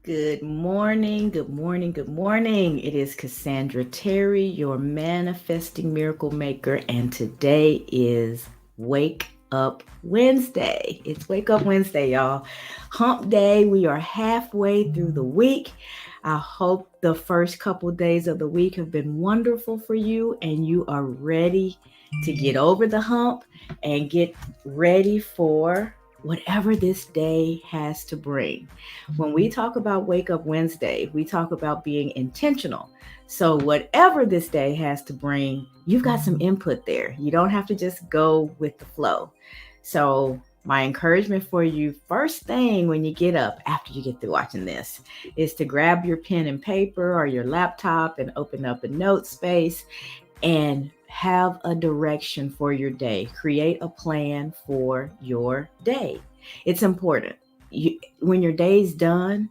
Good morning, good morning, good morning. It is Cassandra Terry, your manifesting miracle maker, and today is Wake Up Wednesday. It's Wake Up Wednesday, y'all. Hump day. We are halfway through the week. I hope the first couple days of the week have been wonderful for you and you are ready to get over the hump and get ready for whatever this day has to bring. When we talk about Wake Up Wednesday, we talk about being intentional. So, whatever this day has to bring, you've got some input there. You don't have to just go with the flow. So, my encouragement for you, first thing when you get up after you get through watching this, is to grab your pen and paper or your laptop and open up a note space and have a direction for your day. Create a plan for your day. It's important. When your day's done,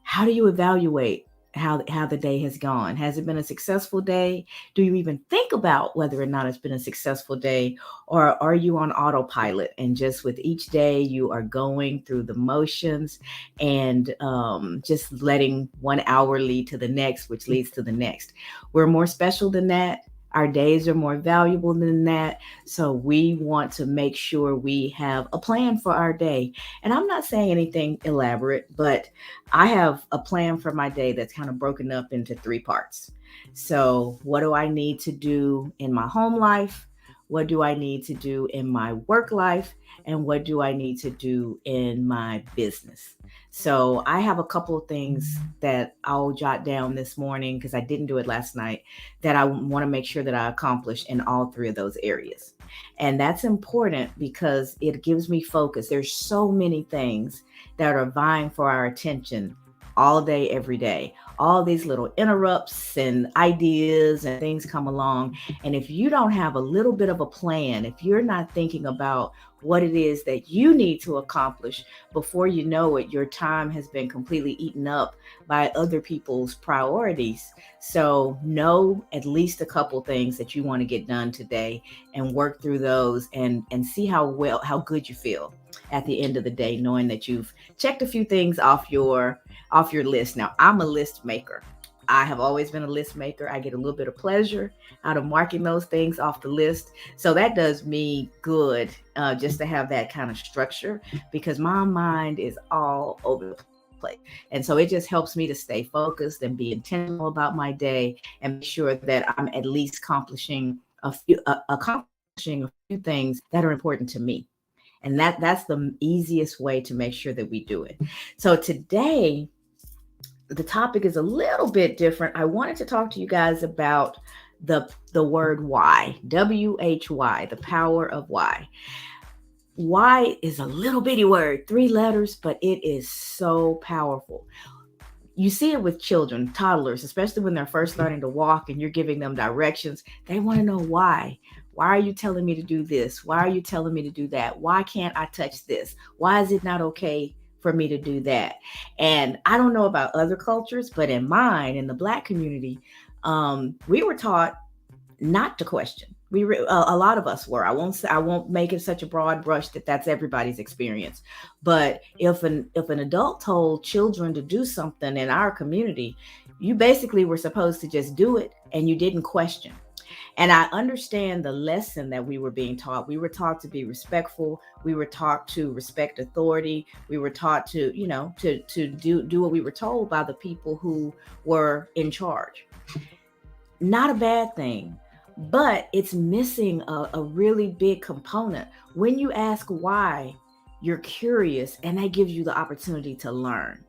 how do you evaluate how the day has gone? Has it been a successful day? Do you even think about whether or not it's been a successful day? Or are you on autopilot and just with each day you are going through the motions and just letting 1 hour lead to the next, which leads to the next? We're more special than that. Our days are more valuable than that. So we want to make sure we have a plan for our day. And I'm not saying anything elaborate, but I have a plan for my day that's kind of broken up into three parts. So, what do I need to do in my home life? What do I need to do in my work life? And what do I need to do in my business? So, I have a couple of things that I'll jot down this morning because I didn't do it last night that I want to make sure that I accomplish in all three of those areas. And that's important because it gives me focus. There's so many things that are vying for our attention all day, every day. All these little interrupts and ideas and things come along. And if you don't have a little bit of a plan, if you're not thinking about what it is that you need to accomplish, before you know it, your time has been completely eaten up by other people's priorities. So, know at least a couple things that you want to get done today and work through those and see how good you feel at the end of the day, knowing that you've checked a few things off your list. Now, I'm a list maker. I have always been a list maker. I get a little bit of pleasure out of marking those things off the list. So that does me good, just to have that kind of structure because my mind is all over the place. And so it just helps me to stay focused and be intentional about my day and make sure that I'm at least accomplishing a few things that are important to me. And that's the easiest way to make sure that we do it. So today the topic is a little bit different. I wanted to talk to you guys about the word why, WHY, the power of why. Why is a little bitty word, 3 letters, but it is so powerful. You see it with children, toddlers, especially when they're first learning to walk and you're giving them directions. They want to know why. Why are you telling me to do this? Why are you telling me to do that? Why can't I touch this? Why is it not okay for me to do that? And I don't know about other cultures, but in mine, in the Black community, we were taught not to question. A lot of us were. I won't make it such a broad brush that that's everybody's experience. But if an adult told children to do something in our community, you basically were supposed to just do it and you didn't question. And I understand the lesson that we were being taught. We were taught to be respectful. We were taught to respect authority. We were taught to, to do what we were told by the people who were in charge. Not a bad thing, but it's missing a really big component. When you ask why, you're curious and that gives you the opportunity to learn.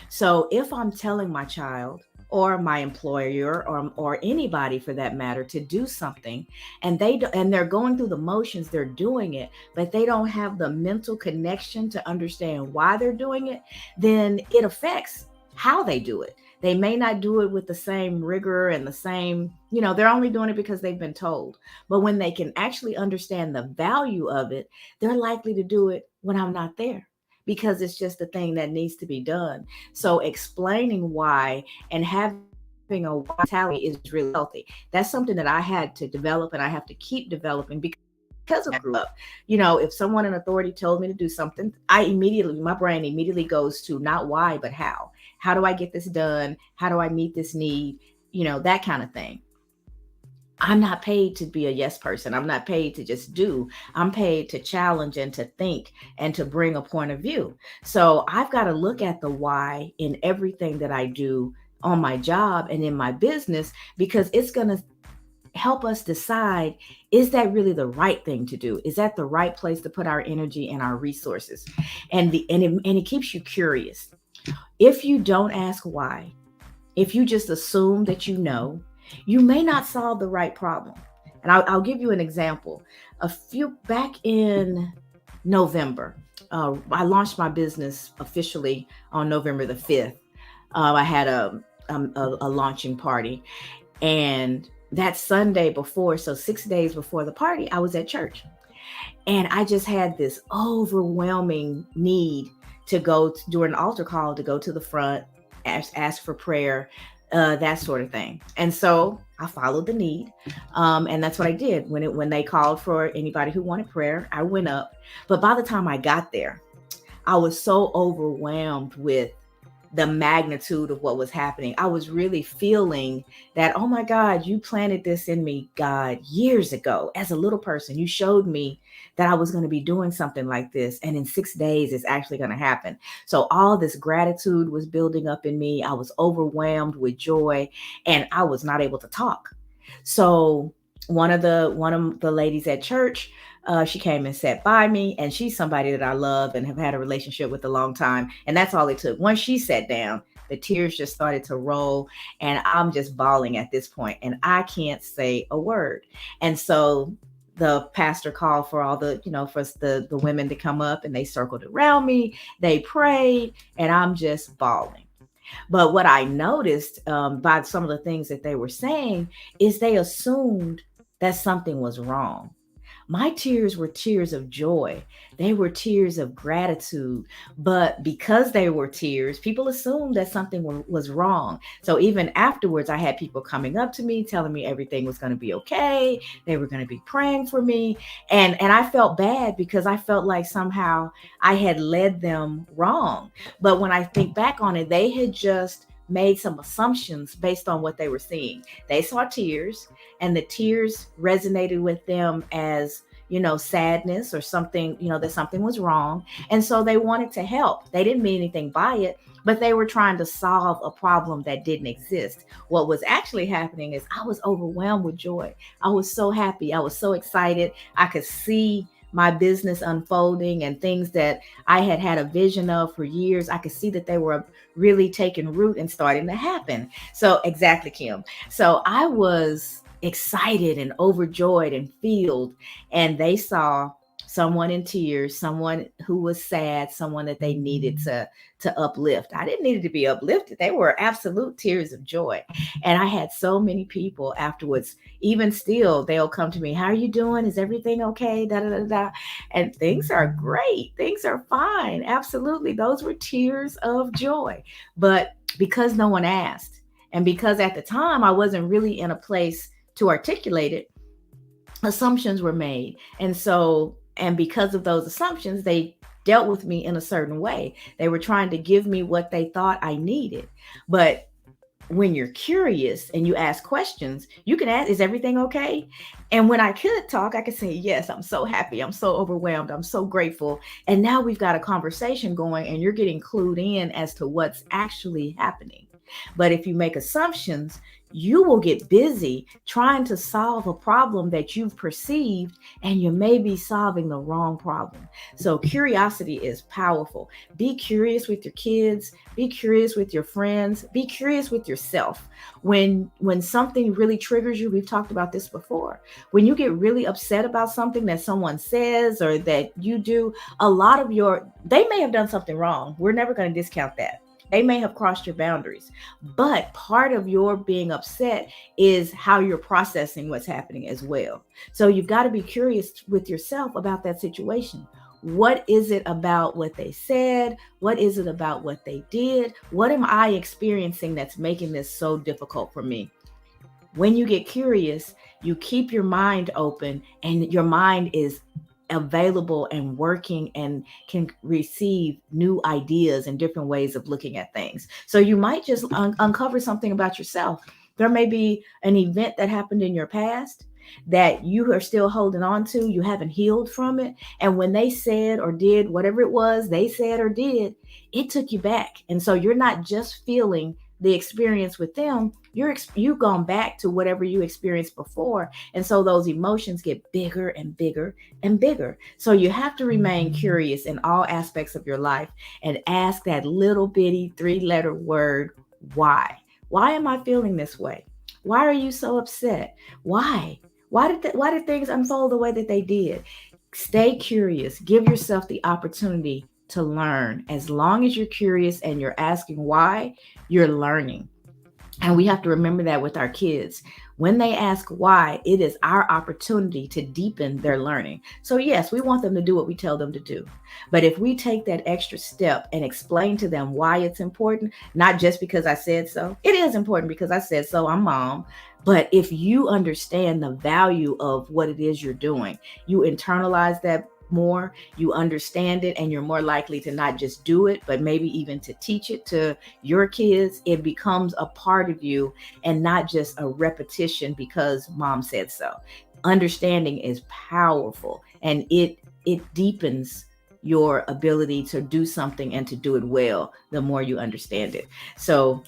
So if I'm telling my child or my employer or anybody for that matter to do something and they're going through the motions, they're doing it, but they don't have the mental connection to understand why they're doing it, then it affects how they do it. They may not do it with the same rigor and the same, they're only doing it because they've been told. But when they can actually understand the value of it, they're likely to do it when I'm not there because it's just a thing that needs to be done. So explaining why and having a why mentality is really healthy. That's something that I had to develop and I have to keep developing because because of grew up. If someone in authority told me to do something, my brain immediately goes to not why, but how. How do I get this done? How do I meet this need? That kind of thing. I'm not paid to be a yes person. I'm not paid to just do. I'm paid to challenge and to think and to bring a point of view. So I've got to look at the why in everything that I do on my job and in my business, because it's going to help us decide, is that really the right thing to do? Is that the right place to put our energy and our resources? And it keeps you curious. If you don't ask why, if you just assume that you may not solve the right problem. And I'll give you an example. Back in November, I launched my business officially on November the 5th. I had a launching party, and that Sunday before, so 6 days before the party, I was at church, and I just had this overwhelming need to go during an altar call, to go to the front, ask for prayer, that sort of thing. And so I followed the need. And that's what I did. When they called for anybody who wanted prayer, I went up. But by the time I got there, I was so overwhelmed with the magnitude of what was happening. I was really feeling that, oh my God, you planted this in me, God, years ago. As a little person, you showed me that I was going to be doing something like this. And in 6 days, it's actually going to happen. So all this gratitude was building up in me. I was overwhelmed with joy, and I was not able to talk. So one of the ladies at church, she came and sat by me, and she's somebody that I love and have had a relationship with a long time. And that's all it took. Once she sat down, the tears just started to roll, and I'm just bawling at this point, and I can't say a word. And so the pastor called for all the, for the women to come up, and they circled around me, they prayed, and I'm just bawling. But what I noticed by some of the things that they were saying is they assumed that something was wrong. My tears were tears of joy. They were tears of gratitude. But because they were tears, people assumed that something was wrong. So even afterwards, I had people coming up to me, telling me everything was going to be okay. They were going to be praying for me. And I felt bad, because I felt like somehow I had led them wrong. But when I think back on it, they had just made some assumptions based on what they were seeing. They saw tears, and the tears resonated with them as, sadness or something, that something was wrong. And so they wanted to help. They didn't mean anything by it, but they were trying to solve a problem that didn't exist. What was actually happening is I was overwhelmed with joy. I was so happy. I was so excited. I could see my business unfolding, and things that I had had a vision of for years. I could see that they were really taking root and starting to happen. So exactly, Kim. So I was excited and overjoyed and filled, and they saw someone in tears, someone who was sad, someone that they needed to uplift. I didn't need to be uplifted. They were absolute tears of joy. And I had so many people afterwards, even still, they'll come to me, how are you doing? Is everything okay? Da, da, da, da. And things are great. Things are fine. Absolutely. Those were tears of joy. But because no one asked, and because at the time I wasn't really in a place to articulate it, assumptions were made. And because of those assumptions, they dealt with me in a certain way. They were trying to give me what they thought I needed. But when you're curious and you ask questions, you can ask, is everything okay? And when I could talk, I could say, yes, I'm so happy. I'm so overwhelmed. I'm so grateful. And now we've got a conversation going, and you're getting clued in as to what's actually happening. But if you make assumptions, you will get busy trying to solve a problem that you've perceived, and you may be solving the wrong problem. So curiosity is powerful. Be curious with your kids, be curious with your friends, be curious with yourself. When something really triggers you, we've talked about this before. When you get really upset about something that someone says or that you do, they may have done something wrong. We're never going to discount that. They may have crossed your boundaries, but part of your being upset is how you're processing what's happening as well. So you've got to be curious with yourself about that situation. What is it about what they said? What is it about what they did? What am I experiencing that's making this so difficult for me? When you get curious, You keep your mind open, and your mind is available and working and can receive new ideas and different ways of looking at things. So you might just uncover something about yourself. There may be an event that happened in your past that you are still holding on to, you haven't healed from it. And when they said or did whatever it was they said or did, it took you back. And so you're not just feeling the experience with them, you've gone back to whatever you experienced before. And so those emotions get bigger and bigger and bigger. So you have to remain curious in all aspects of your life and ask that little bitty 3-letter word, why? Why am I feeling this way? Why are you so upset? Why? Why did things unfold the way that they did? Stay curious. Give yourself the opportunity to learn. As long as you're curious and you're asking why, you're learning. And we have to remember that with our kids. When they ask why, it is our opportunity to deepen their learning. So, yes, we want them to do what we tell them to do. But if we take that extra step and explain to them why it's important, not just because I said so, it is important because I said so, I'm mom. But if you understand the value of what it is you're doing, you internalize that more, you understand it, and you're more likely to not just do it, but maybe even to teach it to your kids. It becomes a part of you and not just a repetition because mom said so. Understanding is powerful, and it deepens your ability to do something and to do it well the more you understand it. So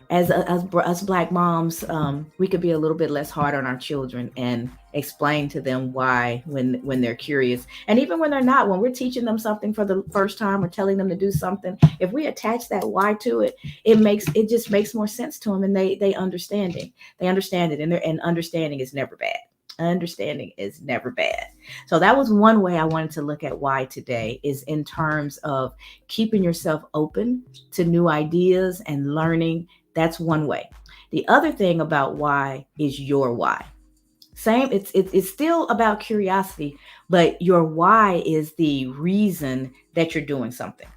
as us Black moms, we could be a little bit less hard on our children and explain to them why when they're curious, and even when they're not. When we're teaching them something for the first time or telling them to do something, if we attach that why to it, it just makes more sense to them, and they understand it. They understand it, and understanding is never bad. Understanding is never bad. So that was one way I wanted to look at why today, is in terms of keeping yourself open to new ideas and learning. That's one way. The other thing about why is your why. Same, it's still about curiosity, but your why is the reason that you're doing something.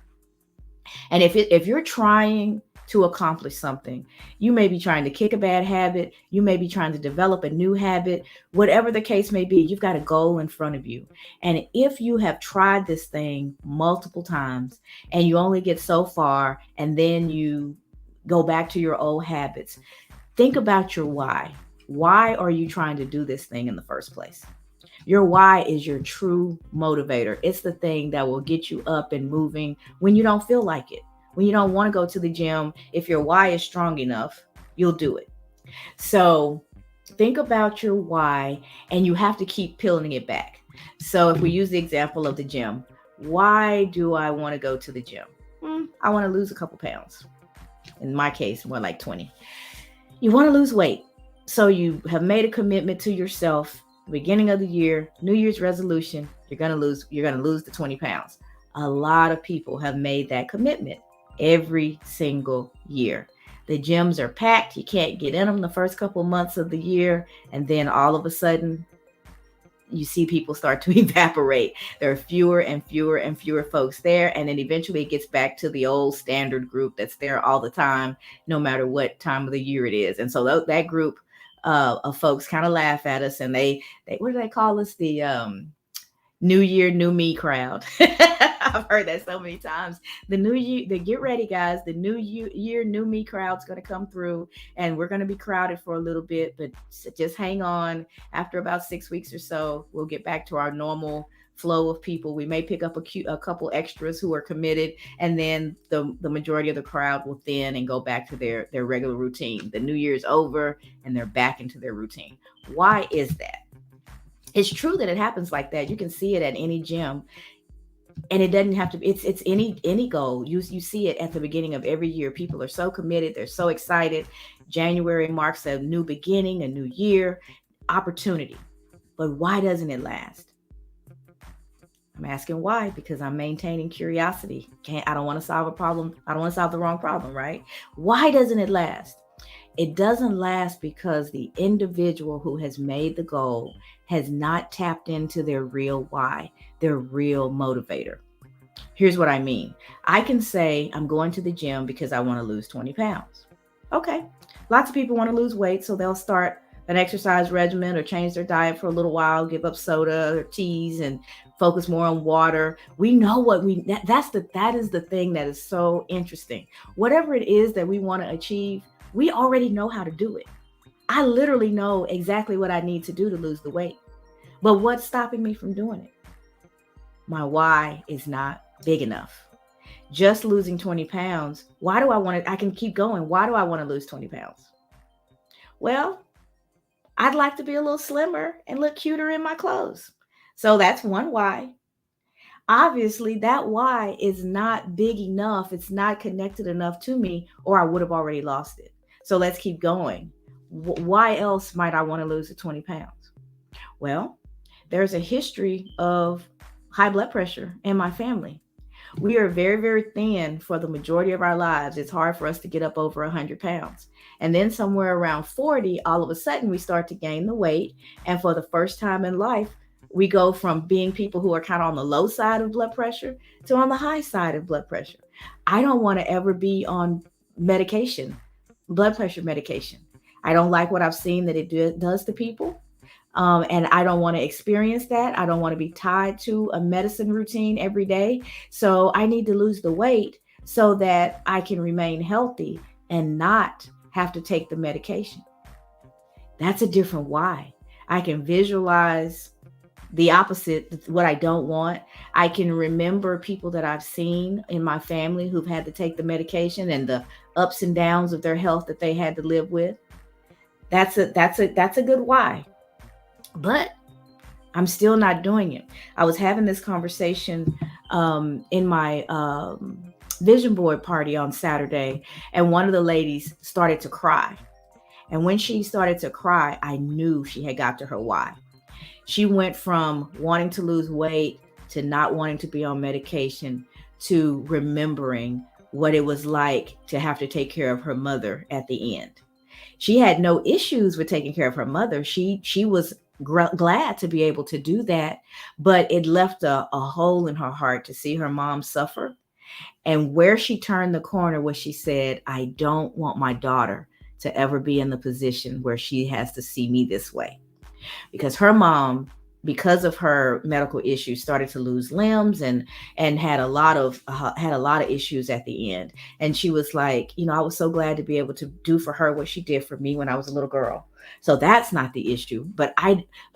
And if you're trying to accomplish something, you may be trying to kick a bad habit, you may be trying to develop a new habit, whatever the case may be, you've got a goal in front of you. And if you have tried this thing multiple times and you only get so far and then you go back to your old habits, think about your why. Why are you trying to do this thing in the first place? Your why is your true motivator. It's the thing that will get you up and moving when you don't feel like it, when you don't want to go to the gym. If your why is strong enough, you'll do it. So think about your why, and you have to keep peeling it back. So if we use the example of the gym, why do I want to go to the gym? I want to lose a couple pounds. In my case, more like 20. You want to lose weight. So you have made a commitment to yourself, beginning of the year, New Year's resolution, you're going to lose the 20 pounds. A lot of people have made that commitment every single year. The gyms are packed. You can't get in them the first couple months of the year. And then all of a sudden, you see people start to evaporate. There are fewer and fewer and fewer folks there. And then eventually it gets back to the old standard group that's there all the time, no matter what time of the year it is. And so that group of folks kind of laugh at us, and they what do they call us? The New Year, New Me crowd. I've heard that so many times. The new year, get ready, guys. The New Year, New Me crowd's going to come through, and we're going to be crowded for a little bit, but just hang on. After about 6 weeks or so, we'll get back to our normal flow of people. We may pick up a couple extras who are committed, and then the majority of the crowd will thin and go back to their regular routine. The New Year's over, and they're back into their routine. Why is that? It's true that it happens like that. You can see it at any gym. And it doesn't have to be, it's any goal. You see it at the beginning of every year. People are so committed. They're so excited. January marks a new beginning, a new year, opportunity. But why doesn't it last? I'm asking why, because I'm maintaining curiosity. I don't want to solve a problem. I don't want to solve the wrong problem, right? Why doesn't it last? It doesn't last because the individual who has made the goal has not tapped into their real why, their real motivator. Here's what I mean. I can say I'm going to the gym because I want to lose 20 pounds. Okay. Lots of people want to lose weight, so they'll start an exercise regimen or change their diet for a little while, give up soda or teas and focus more on water. We know what that is the thing that is so interesting. Whatever it is that we want to achieve, we already know how to do it. I literally know exactly what I need to do to lose the weight. But what's stopping me from doing it? My why is not big enough. Just losing 20 pounds, why do I want to? I can keep going. Why do I want to lose 20 pounds? Well, I'd like to be a little slimmer and look cuter in my clothes. So that's one why. Obviously, that why is not big enough. It's not connected enough to me, or I would have already lost it. So let's keep going. Why else might I want to lose the 20 pounds? Well, there's a history of high blood pressure in my family. We are very, very thin for the majority of our lives. It's hard for us to get up over 100 pounds. And then somewhere around 40, all of a sudden we start to gain the weight. And for the first time in life, we go from being people who are kind of on the low side of blood pressure to on the high side of blood pressure. I don't want to ever be on medication, blood pressure medication. I don't like what I've seen that it does to people. And I don't want to experience that. I don't want to be tied to a medicine routine every day. So I need to lose the weight so that I can remain healthy and not have to take the medication. That's a different why. I can visualize the opposite, what I don't want. I can remember people that I've seen in my family who've had to take the medication and the ups and downs of their health that they had to live with. That's a good why. But I'm still not doing it. I was having this conversation in my vision board party on Saturday, and one of the ladies started to cry. And when she started to cry, I knew she had got to her why. She went from wanting to lose weight to not wanting to be on medication to remembering what it was like to have to take care of her mother at the end. She had no issues with taking care of her mother. She was glad to be able to do that, but it left a hole in her heart to see her mom suffer. And where she turned the corner was she said, I don't want my daughter to ever be in the position where she has to see me this way. Because her mom, because of her medical issues, started to lose limbs and had a lot of issues at the end. And she was like, I was so glad to be able to do for her what she did for me when I was a little girl. So that's not the issue. But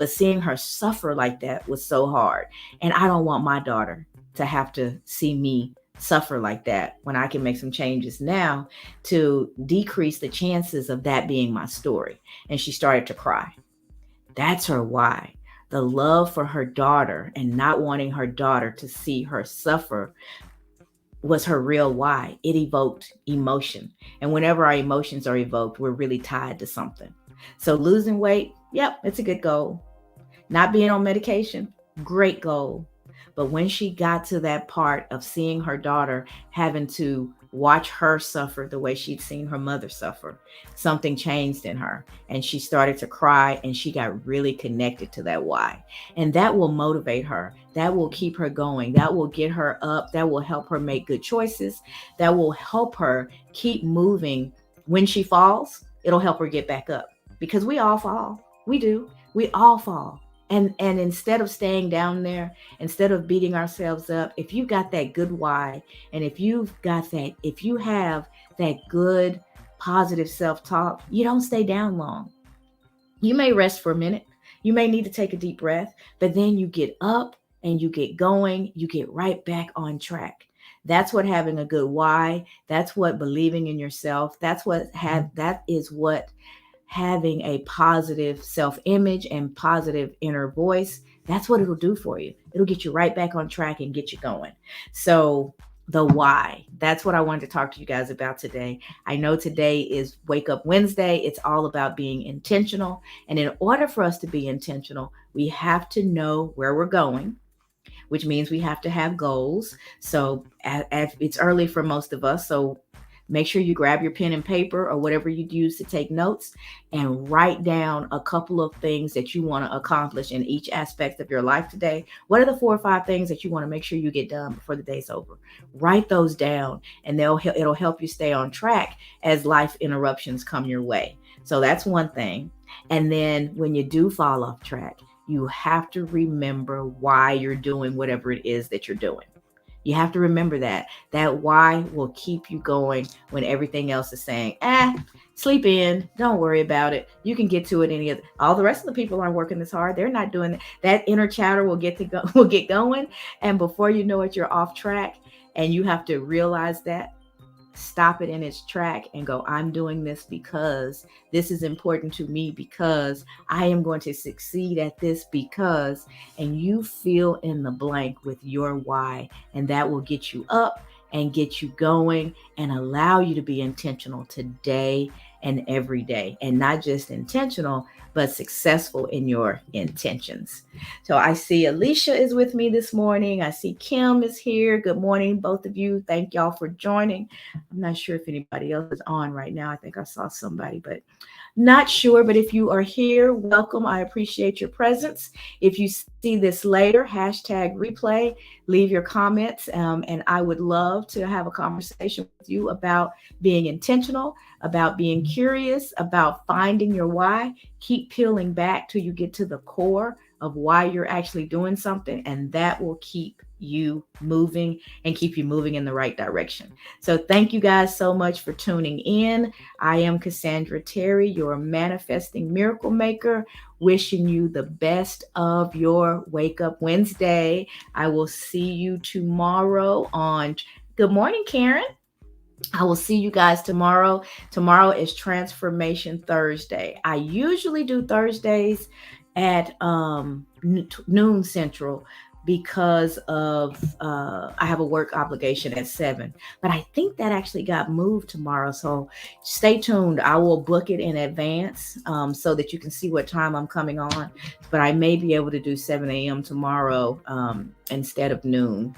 seeing her suffer like that was so hard. And I don't want my daughter to have to see me suffer like that when I can make some changes now to decrease the chances of that being my story. And she started to cry. That's her why. The love for her daughter and not wanting her daughter to see her suffer was her real why. It evoked emotion. And whenever our emotions are evoked, we're really tied to something. So losing weight, yep, it's a good goal. Not being on medication, great goal. But when she got to that part of seeing her daughter having to watch her suffer the way she'd seen her mother suffer, something changed in her and she started to cry and she got really connected to that why. And that will motivate her. That will keep her going. That will get her up. That will help her make good choices. That will help her keep moving. When she falls, it'll help her get back up because we all fall. We do. We all fall. And instead of staying down there, instead of beating ourselves up, if you got that good why, and if you have that good, positive self-talk, you don't stay down long. You may rest for a minute. You may need to take a deep breath, but then you get up and you get going, you get right back on track. That's what having a good why, that's what believing in yourself, that is what having a positive self-image and positive inner voice, that's what it'll do for you. It'll get you right back on track and get you going. So the why, that's what I wanted to talk to you guys about today. I know today is Wake Up Wednesday. It's all about being intentional. And in order for us to be intentional, we have to know where we're going, which means we have to have goals. So it's early for most of us. So make sure you grab your pen and paper or whatever you use to take notes and write down a couple of things that you want to accomplish in each aspect of your life today. What are the 4 or 5 things that you want to make sure you get done before the day's over? Write those down and it'll help you stay on track as life interruptions come your way. So that's one thing. And then when you do fall off track, you have to remember why you're doing whatever it is that you're doing. You have to remember that. That why will keep you going when everything else is saying, sleep in, don't worry about it. You can get to it any other. All the rest of the people aren't working this hard. They're not doing that. That inner chatter will will get going. And before you know it, you're off track. And you have to realize that, stop it in its track and go, I'm doing this because this is important to me, because I am going to succeed at this, because, and you fill in the blank with your why, and that will get you up and get you going and allow you to be intentional today and every day, and not just intentional, but successful in your intentions. So I see Alicia is with me this morning. I see Kim is here. Good morning, both of you. Thank y'all for joining. I'm not sure if anybody else is on right now. I think I saw somebody, but not sure. But if you are here, welcome. I appreciate your presence. If you see this later, hashtag replay, leave your comments. And I would love to have a conversation with you about being intentional, about being curious, about finding your why. Keep peeling back till you get to the core of why you're actually doing something, and that will keep you moving and keep you moving in the right direction. So thank you guys so much for tuning in. I am Cassandra Terry, your manifesting miracle maker, wishing you the best of your Wake Up Wednesday. I will see you tomorrow on Good Morning, Karen. I will see you guys tomorrow. Tomorrow is Transformation Thursday. I usually do Thursdays at noon Central because of I have a work obligation at 7. But I think that actually got moved tomorrow. So stay tuned. I will book it in advance so that you can see what time I'm coming on. But I may be able to do 7 a.m. tomorrow instead of noon.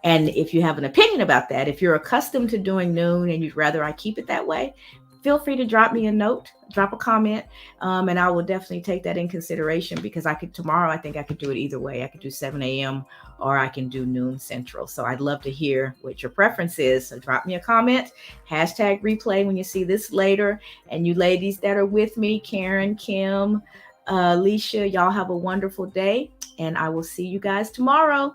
And if you have an opinion about that, if you're accustomed to doing noon and you'd rather I keep it that way, feel free to drop me a note, drop a comment, and I will definitely take that in consideration, because tomorrow, I think I could do it either way. I could do 7 a.m. or I can do noon Central. So I'd love to hear what your preference is. So drop me a comment, hashtag replay when you see this later. And you ladies that are with me, Karen, Kim, Alicia, y'all have a wonderful day. And I will see you guys tomorrow.